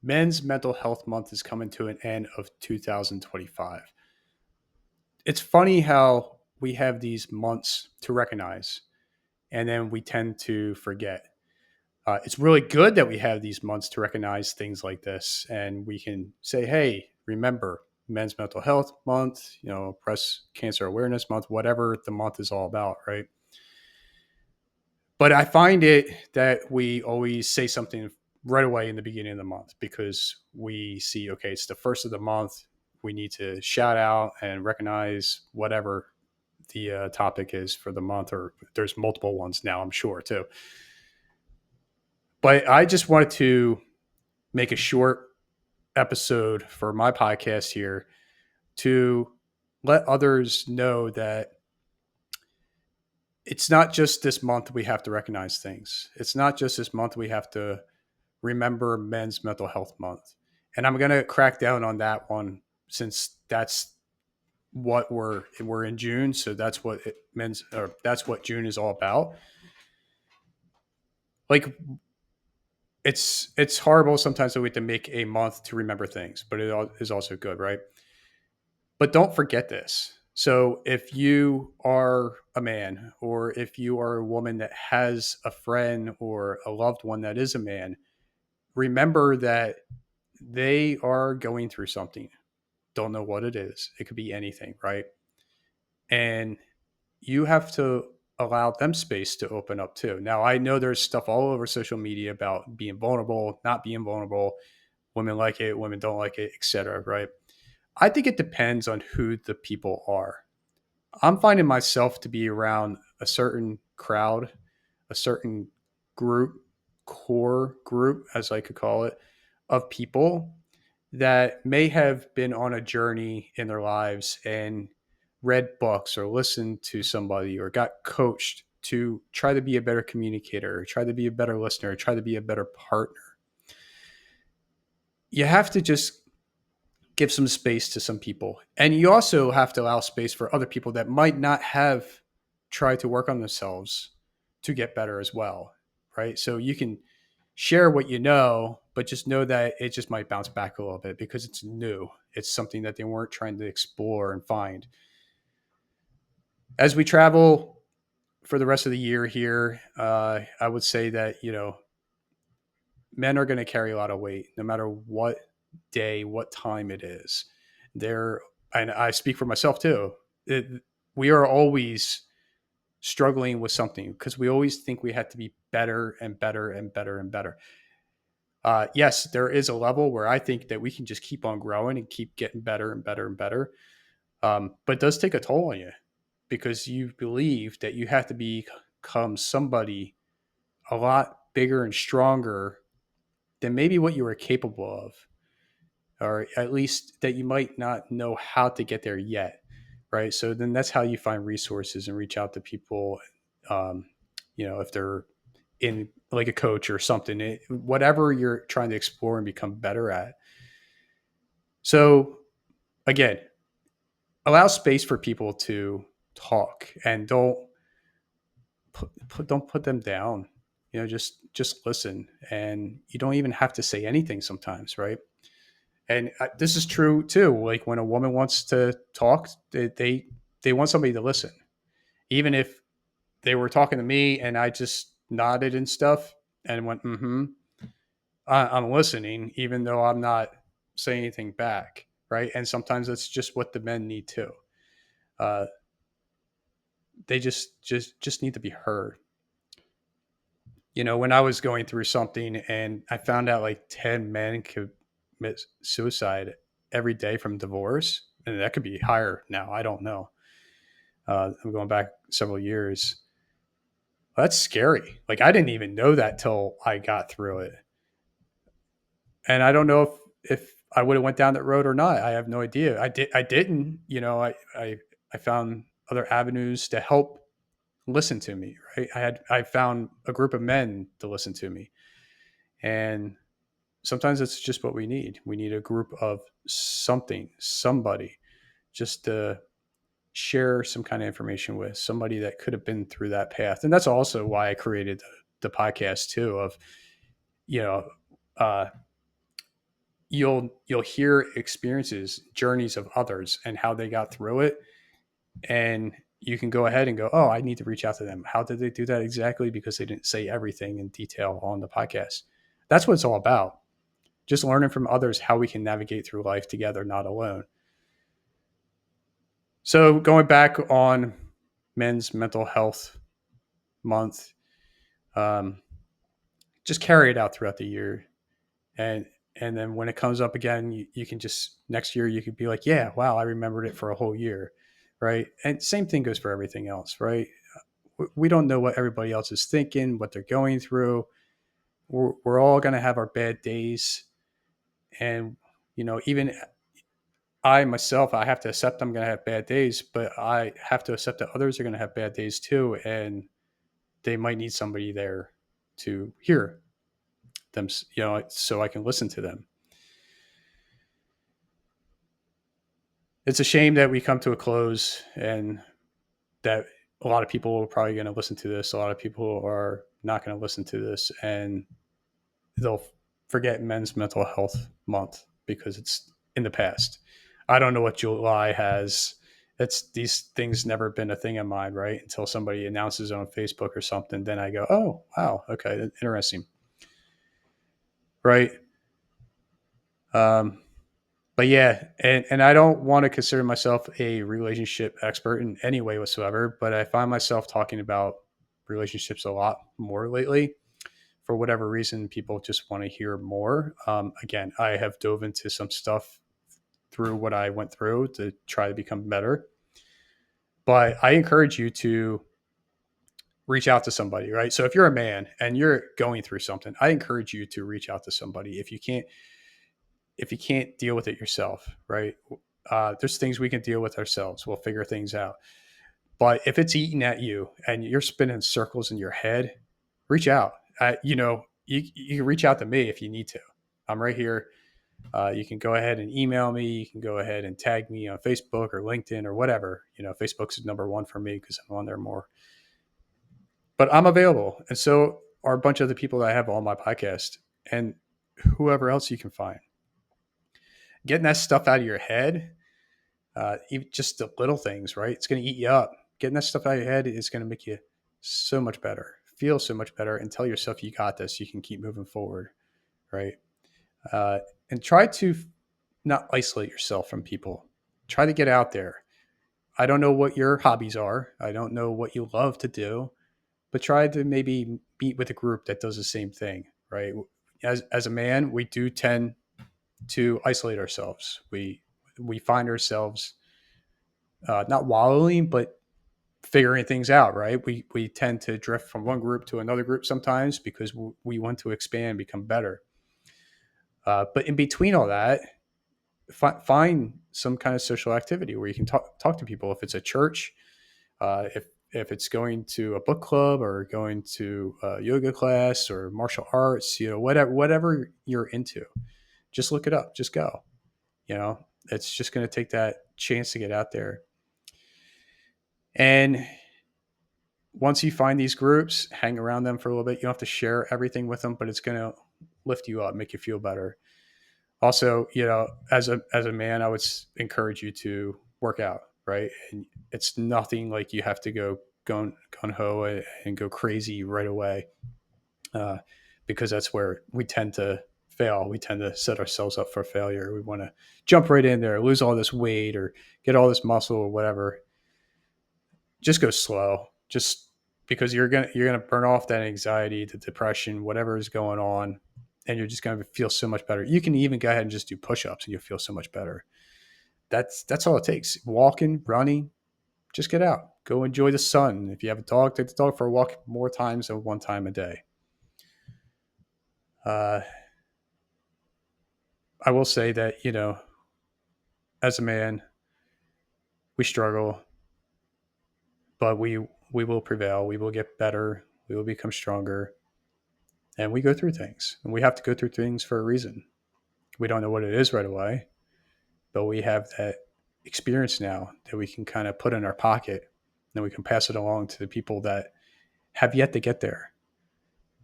Men's Mental Health Month is coming to an end of 2025. It's funny how we have these months to recognize, and then we tend to forget. It's really good that we have these months to recognize things like this, and we can say, "Hey, remember Men's Mental Health Month, Breast Cancer Awareness Month, whatever the month is all about," right? But I find it that we always say something right away in the beginning of the month because we see, okay, it's the first of the month. We need to shout out and recognize whatever the topic is for the month, or there's multiple ones now, I'm sure, too. But I just wanted to make a short episode for my podcast here to let others know that it's not just this month we have to recognize things. It's not just this month we have to remember Men's Mental Health Month. And I'm going to crack down on that one since that's what we're in June, so that's what June is all about. Like it's horrible sometimes that we have to make a month to remember things, but it is also good, right? But don't forget this. So if you are a man, or if you are a woman that has a friend or a loved one that is a man, remember that they are going through something. Don't know what it is. It could be anything, right? And you have to allow them space to open up too. Now, I know there's stuff all over social media about being vulnerable, not being vulnerable. Women like it, women don't like it, etc. Right? I think it depends on who the people are. I'm finding myself to be around a certain crowd, a certain group, core group, as I could call it, of people that may have been on a journey in their lives and read books or listened to somebody or got coached to try to be a better communicator, or try to be a better listener, or try to be a better partner. You have to just give some space to some people. And you also have to allow space for other people that might not have tried to work on themselves to get better as well. Right. So you can share what you know, but just know that it just might bounce back a little bit because it's new. It's something that they weren't trying to explore and find. As we travel for the rest of the year here, I would say that, men are going to carry a lot of weight no matter what day, what time it is. They're, and I speak for myself too. We are always struggling with something because we always think we have to be better and better and better and better. Yes, there is a level where I think that we can just keep on growing and keep getting better and better and better. But it does take a toll on you because you believe that you have to become somebody a lot bigger and stronger than maybe what you were capable of, or at least that you might not know how to get there yet. Right. So then that's how you find resources and reach out to people. Um, if they're in like a coach or something, whatever you're trying to explore and become better at. So again, allow space for people to talk and don't put them down. Just listen, and you don't even have to say anything sometimes, right? And this is true too. Like when a woman wants to talk, they want somebody to listen, even if they were talking to me and I just nodded and stuff and went, "Mm-hmm." I'm listening, even though I'm not saying anything back, right? And sometimes that's just what the men need too. Uh, they just need to be heard. When I was going through something and I found out like 10 men commit suicide every day from divorce, and that could be higher now. I don't know. I'm going back several years. Well, that's scary. Like I didn't even know that till I got through it, and I don't know if I would have went down that road or not. I have no idea. I didn't. I found other avenues to help listen to me. Right. I found a group of men to listen to me, and sometimes it's just what we need. We need a group of somebody, just to share some kind of information with somebody that could have been through that path. And that's also why I created the podcast too, of, you know, uh, you'll hear experiences, journeys of others and how they got through it, and you can go ahead and go, oh, I need to reach out to them. How did they do that exactly? Because they didn't say everything in detail on the podcast. That's what it's all about. Just learning from others how we can navigate through life together, not alone. So going back on Men's Mental Health Month, um, just carry it out throughout the year, and then when it comes up again, you can just next year you could be like, yeah, wow, I remembered it for a whole year, right? And same thing goes for everything else, right? We don't know what everybody else is thinking, what they're going through. We're all going to have our bad days, and even I myself, I have to accept I'm going to have bad days, but I have to accept that others are going to have bad days too, and they might need somebody there to hear them, so I can listen to them. It's a shame that we come to a close and that a lot of people are probably going to listen to this. A lot of people are not going to listen to this, and they'll forget Men's Mental Health Month because it's in the past. I don't know what July has. It's these things never been a thing in mine, right? Until somebody announces it on Facebook or something, then I go, oh wow, okay, interesting, right? Um, but yeah, and I don't want to consider myself a relationship expert in any way whatsoever, but I find myself talking about relationships a lot more lately. For whatever reason, people just want to hear more. Again, I have dove into some stuff through what I went through to try to become better. But I encourage you to reach out to somebody, right? So if you're a man and you're going through something, I encourage you to reach out to somebody. If you can't deal with it yourself, right? There's things we can deal with ourselves. We'll figure things out. But if it's eating at you and you're spinning circles in your head, reach out. You can reach out to me if you need to. I'm right here. You can go ahead and email me. You can go ahead and tag me on Facebook or LinkedIn or whatever. Facebook's number one for me because I'm on there more. But I'm available, and so are a bunch of the people that I have on my podcast, and whoever else you can find. Getting that stuff out of your head, even just the little things, right? It's going to eat you up. Getting that stuff out of your head is going to make you so much better, feel so much better, and tell yourself you got this. You can keep moving forward, right? Uh, and try to not isolate yourself from people. Try to get out there. I don't know what your hobbies are. I don't know what you love to do, but try to maybe meet with a group that does the same thing, right? As a man, we do tend to isolate ourselves. We find ourselves not wallowing, but figuring things out, right? We tend to drift from one group to another group sometimes because we want to expand, become better. But in between all that, find some kind of social activity where you can talk to people. If it's a church, if it's going to a book club or going to a yoga class or martial arts, whatever you're into, just look it up. Just go. It's just going to take that chance to get out there. And once you find these groups, hang around them for a little bit. You don't have to share everything with them, but it's going to lift you up, make you feel better. Also, as a man, I would encourage you to work out, right? And it's nothing like you have to go gun ho and go crazy right away, uh, because that's where we tend to fail. We tend to set ourselves up for failure. We want to jump right in there, lose all this weight, or get all this muscle or whatever. Just go slow. Just because you're gonna burn off that anxiety, the depression, whatever is going on, and you're just gonna feel so much better. You can even go ahead and just do push-ups, and you'll feel so much better. That's all it takes. Walking, running, just get out. Go enjoy the sun. If you have a dog, take the dog for a walk more times than one time a day. Uh, I will say that as a man, we struggle, but we will prevail. We will get better. We will become stronger, and we go through things. And we have to go through things for a reason. We don't know what it is right away, but we have that experience now that we can kind of put in our pocket, and we can pass it along to the people that have yet to get there.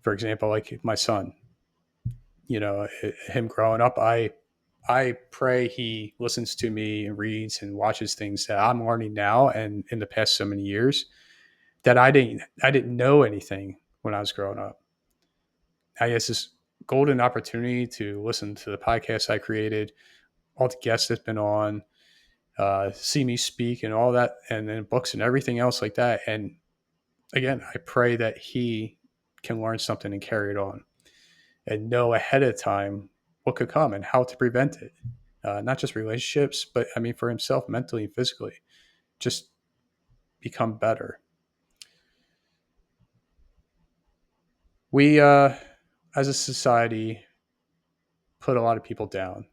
For example, like my son, him growing up, I I pray he listens to me and reads and watches things that I'm learning now and in the past so many years that I didn't know anything when I was growing up. I guess this golden opportunity to listen to the podcast I created, all the guests that's been on, see me speak and all that, and then books and everything else like that. And again, I pray that he can learn something and carry it on and know ahead of time what could come and how to prevent it. Not just relationships, but I mean for himself, mentally and physically, just become better. We, as a society, put a lot of people down,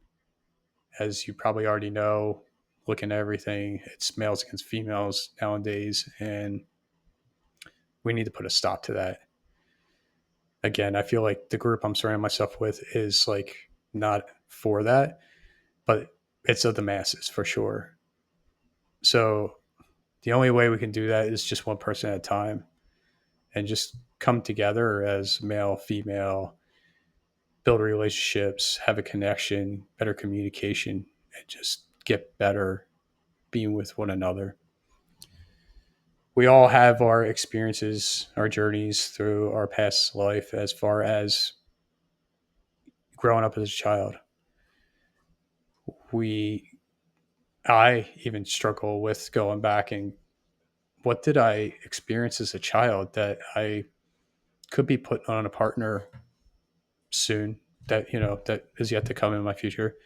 as you probably already know. Looking at everything, it's males against females nowadays, and we need to put a stop to that. Again, I feel like the group I'm surrounding myself with is like not for that, but it's of the masses for sure. So the only way we can do that is just one person at a time and just come together as male, female, build relationships, have a connection, better communication, and just get better being with one another. We all have our experiences, our journeys through our past life as far as growing up as a child. We I even struggle with going back and what did I experience as a child that I could be put on a partner soon that that is yet to come in my future,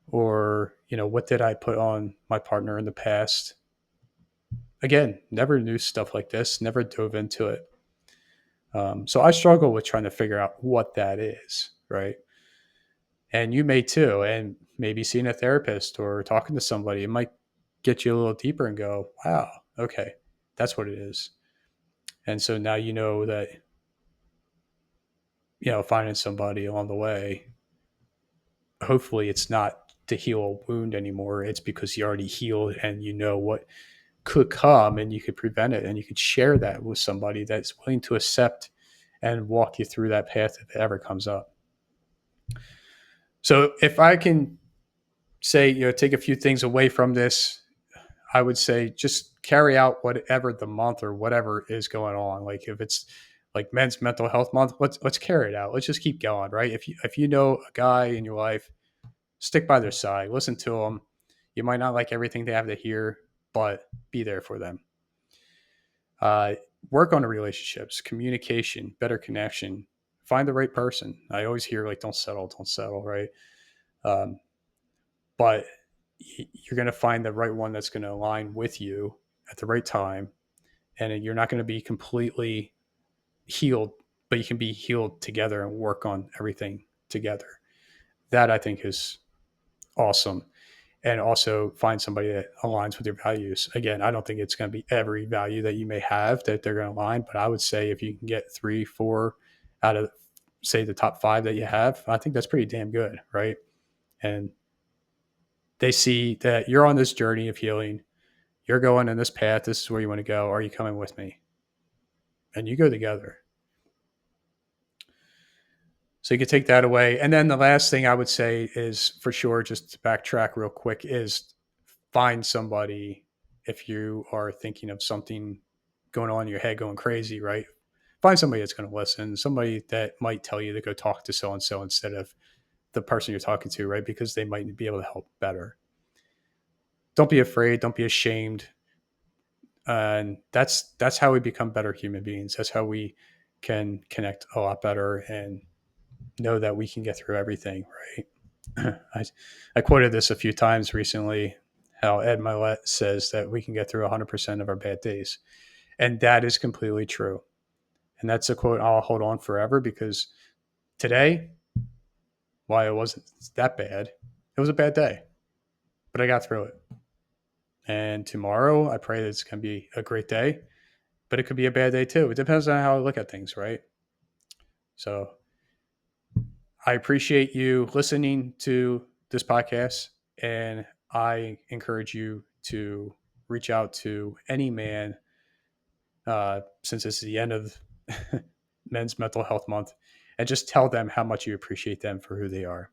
or what did I put on my partner in the past. Again, never knew stuff like this, never dove into it. So I struggle with trying to figure out what that is, right? And you may too. And maybe seeing a therapist or talking to somebody, it might get you a little deeper and go, wow, okay, that's what it is. And so now you know that, finding somebody along the way, hopefully it's not to heal a wound anymore. It's because you already healed and you know what could come and you could prevent it and you could share that with somebody that's willing to accept and walk you through that path if it ever comes up. So if I can say, take a few things away from this, I would say just carry out whatever the month or whatever is going on. Like if it's like Men's Mental Health Month, let's carry it out. Let's just keep going, right? If you know a guy in your life, stick by their side, listen to them. You might not like everything they have to hear, but be there for them. Uh, Work on the relationships, communication, better connection. Find the right person. I always hear like, don't settle, right? Um, but you're going to find the right one that's going to align with you at the right time, and you're not going to be completely healed, but you can be healed together and work on everything together. That I think is awesome. And also find somebody that aligns with your values. Again, I don't think it's going to be every value that you may have that they're going to align, but I would say if you can get 3, 4 out of, say, the top 5 that you have, I think that's pretty damn good, right? And they see that you're on this journey of healing. You're going in this path. This is where you want to go. Are you coming with me? And you go together. So you could take that away. And then the last thing I would say is, for sure, just to backtrack real quick, is find somebody if you are thinking of something going on in your head, going crazy, right? Find somebody that's going to listen, somebody that might tell you to go talk to so and so instead of the person you're talking to, right? Because they might be able to help better. Don't be afraid. Don't be ashamed. And that's how we become better human beings. That's how we can connect a lot better and know that we can get through everything, right? I quoted this a few times recently, how Ed Milet says that we can get through 100% of our bad days. And that is completely true. And that's a quote I'll hold on forever, because today, while it wasn't that bad, it was a bad day, but I got through it. And tomorrow, I pray that it's going to be a great day, but it could be a bad day too. It depends on how I look at things, right? So I appreciate you listening to this podcast, and I encourage you to reach out to any man, since it's the end of Men's Mental Health Month, and just tell them how much you appreciate them for who they are.